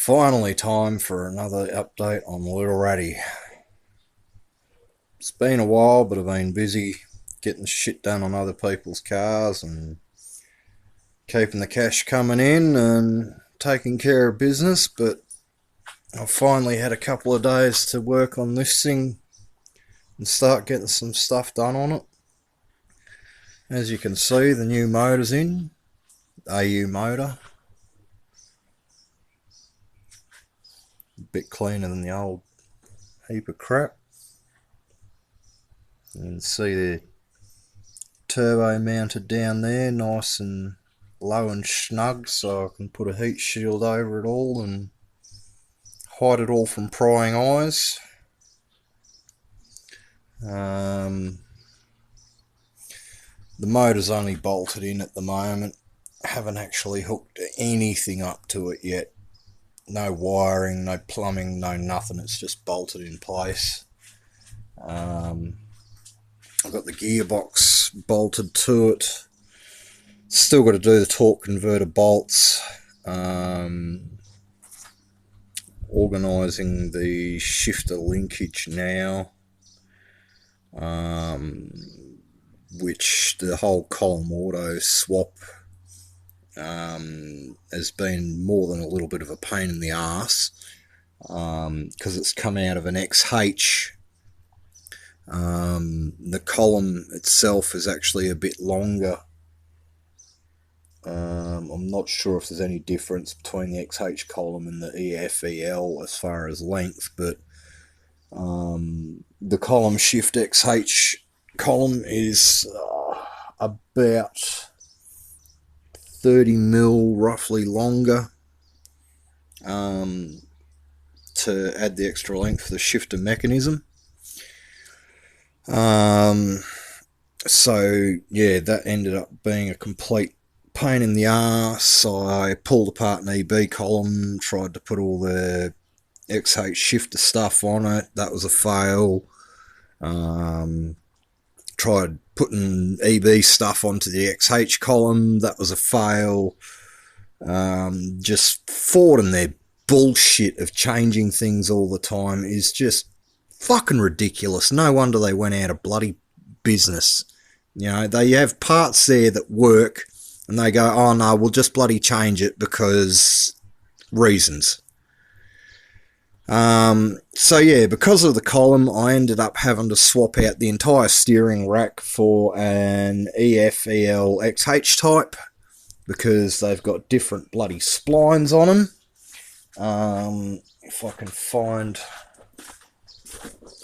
Finally time for another update on Little Ratty. It's been a while, but I've been busy getting shit done on other people's cars and keeping the cash coming in and taking care of business, but I've finally had a couple of days to work on this thing and start getting some stuff done on it. As you can see, the new motor's in, AU motor. A bit cleaner than the old heap of crap. You can see the turbo mounted down there, nice and low and snug, so I can put a heat shield over it all and hide it all from prying eyes. The motor's only bolted in at the moment. Haven't actually hooked anything up to it yet. No wiring, no plumbing, no nothing. It's just bolted in place. I've got the gearbox bolted to it. Still got to do the torque converter bolts. Organising the shifter linkage now. Which the whole column auto swap has been more than a little bit of a pain in the arse, because it's come out of an XH. The column itself is actually a bit longer. I'm not sure if there's any difference between the XH column and the EFEL as far as length, but the column shift XH column is about 30 mil roughly longer, to add the extra length for the shifter mechanism. So yeah, that ended up being a complete pain in the arse. I pulled apart an EB column, tried to put all the XH shifter stuff on it. That was a fail. Tried putting EB stuff onto the XH column. That was a fail. Just Ford and their bullshit of changing things all the time is just fucking ridiculous. No wonder they went out of bloody business. You know, they have parts there that work and they go, oh no, we'll just bloody change it because reasons. So yeah, because of the column, I ended up having to swap out the entire steering rack for an EFEL XH type because they've got different bloody splines on them. If I can find,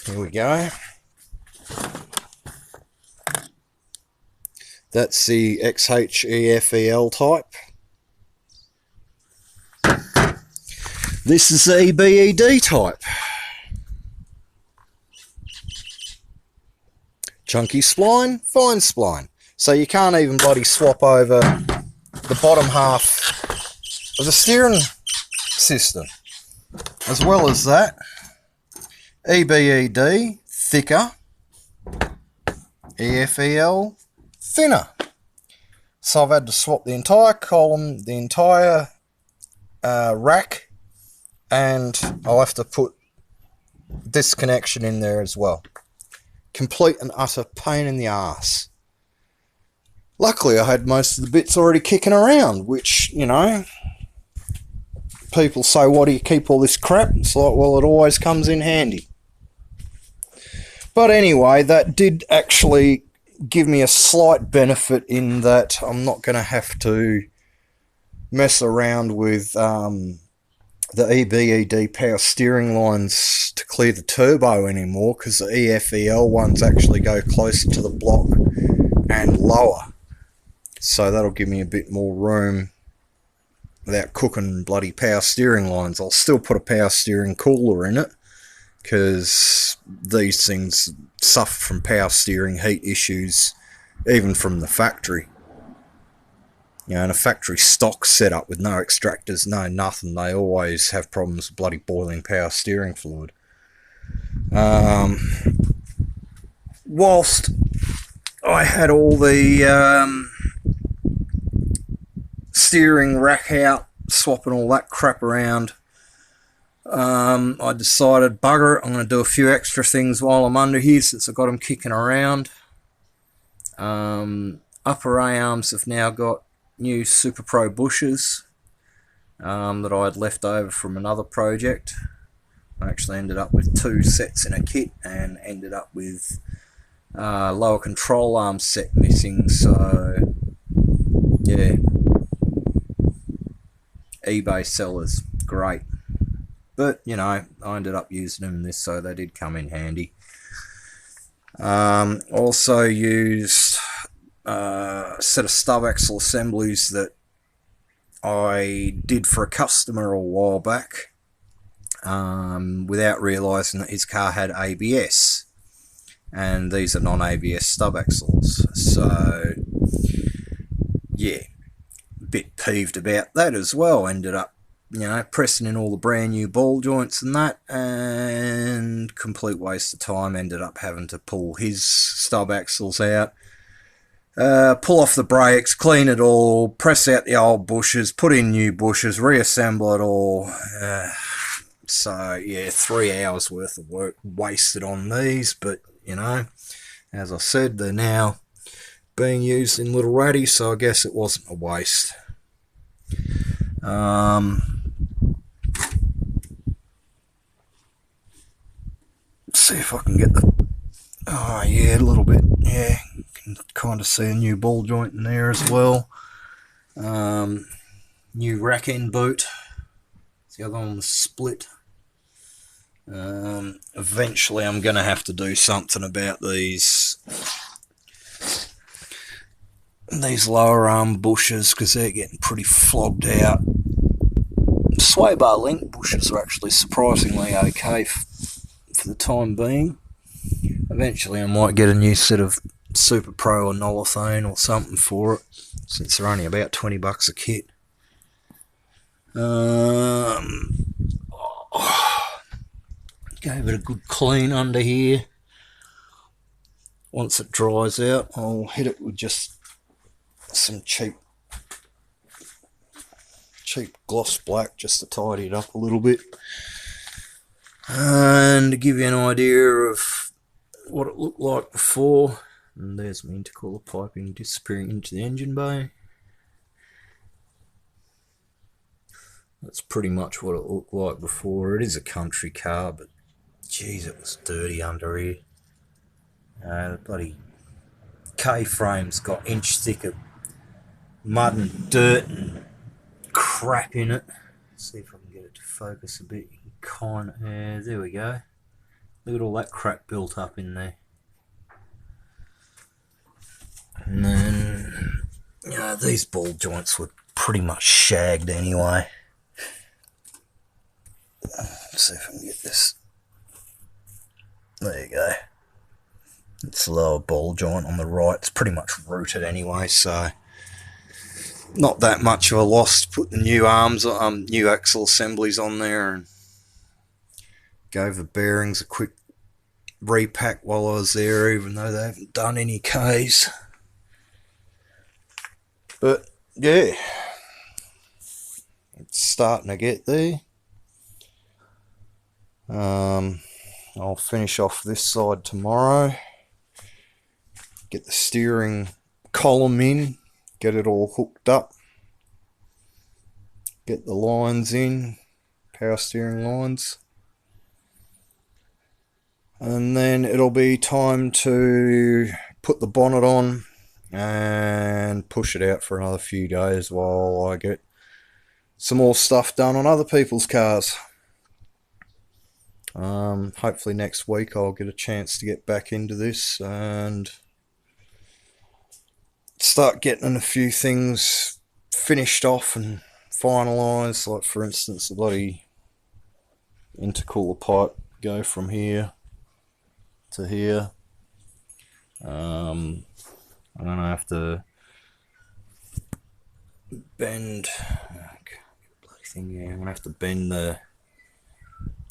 here we go. That's the XH EFEL type. This is the EBED type. Chunky spline, fine spline. So you can't even bloody swap over the bottom half of the steering system. As well as that, EBED, thicker, EFEL, thinner. So I've had to swap the entire column, the entire rack, and I'll have to put this connection in there as well. Complete and utter pain in the arse. Luckily I had most of the bits already kicking around, which, you know, people say, why do you keep all this crap? It's like, well, it always comes in handy. But anyway, that did actually give me a slight benefit in that I'm not going to have to mess around with the EBED power steering lines to clear the turbo anymore, because the EFEL ones actually go closer to the block and lower. So that'll give me a bit more room without cooking bloody power steering lines. I'll still put a power steering cooler in it, because these things suffer from power steering heat issues even from the factory. You know, in a factory stock setup with no extractors, no nothing, they always have problems with bloody boiling power steering fluid. Whilst I had all the steering rack out, swapping all that crap around, I decided, bugger it, I'm going to do a few extra things while I'm under here since I've got them kicking around. Upper A-arms have now got new Super Pro bushes that I had left over from another project. I actually ended up with 2 sets in a kit and ended up with lower control arm set missing, so yeah, eBay sellers, great. But you know, I ended up using them in this, so they did come in handy. Also used a set of stub axle assemblies that I did for a customer a while back, without realising that his car had ABS, and these are non-ABS stub axles, so yeah, a bit peeved about that as well. Ended up, you know, pressing in all the brand new ball joints and that, and complete waste of time. Ended up having to pull his stub axles out, pull off the brakes, clean it all, press out the old bushes, put in new bushes, reassemble it all. So yeah, 3 hours worth of work wasted on these, but you know, as I said, they're now being used in Little Ratty, so I guess it wasn't a waste. See if I can get the, oh yeah, a little bit, yeah, you can kind of see a new ball joint in there as well. New rack end boot, the other one was split. Eventually I'm going to have to do something about these lower arm bushes, because they're getting pretty flogged out. Sway bar link bushes are actually surprisingly okay for the time being. Eventually I might get a new set of Super Pro or Nolothane or something for it, since they're only about $20 a kit. Gave it a good clean under here. Once it dries out, I'll hit it with just some cheap gloss black just to tidy it up a little bit. And to give you an idea of what it looked like before, and there's my intercooler piping disappearing into the engine bay. That's pretty much what it looked like before. It is a country car, but jeez, it was dirty under here. The bloody K-frame's got inch thick of mud and dirt and crap in it. Let's see if I can get it to focus a bit. You can kind of, there we go. Look at all that crap built up in there. And then, you know, these ball joints were pretty much shagged anyway. Let's see if I can get this. There you go. It's the lower ball joint on the right. It's pretty much rooted anyway, so not that much of a loss to put the new arms, new axle assemblies on there, and gave the bearings a quick repack while I was there, even though they haven't done any Ks. But yeah, it's starting to get there. I'll finish off this side tomorrow, get the steering column in, get it all hooked up, get the lines in, power steering lines, and then it'll be time to put the bonnet on and push it out for another few days while I get some more stuff done on other people's cars. Hopefully next week I'll get a chance to get back into this and start getting a few things finished off and finalised, like for instance the bloody intercooler pipe go from here to here. I'm gonna have to bend I'm gonna have to bend the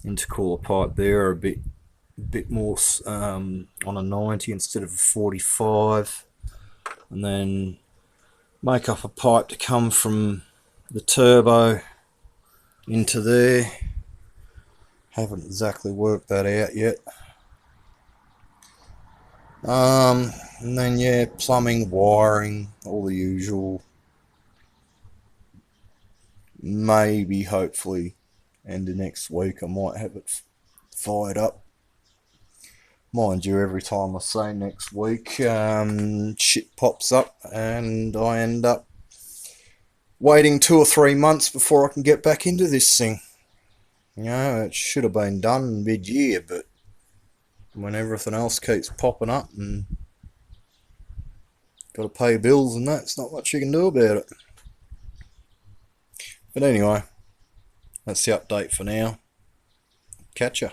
intercooler pipe there a bit more on a 90 instead of a 45, and then make up a pipe to come from the turbo into there, Haven't exactly worked that out yet. And then yeah, plumbing, wiring, all the usual. Maybe, hopefully, end of next week I might have it fired up. Mind you, every time I say next week, shit pops up and I end up waiting 2 or 3 months before I can get back into this thing. You know, it should have been done mid-year, but when everything else keeps popping up and got to pay bills and that, it's not much you can do about it. But anyway, that's the update for now. Catch ya.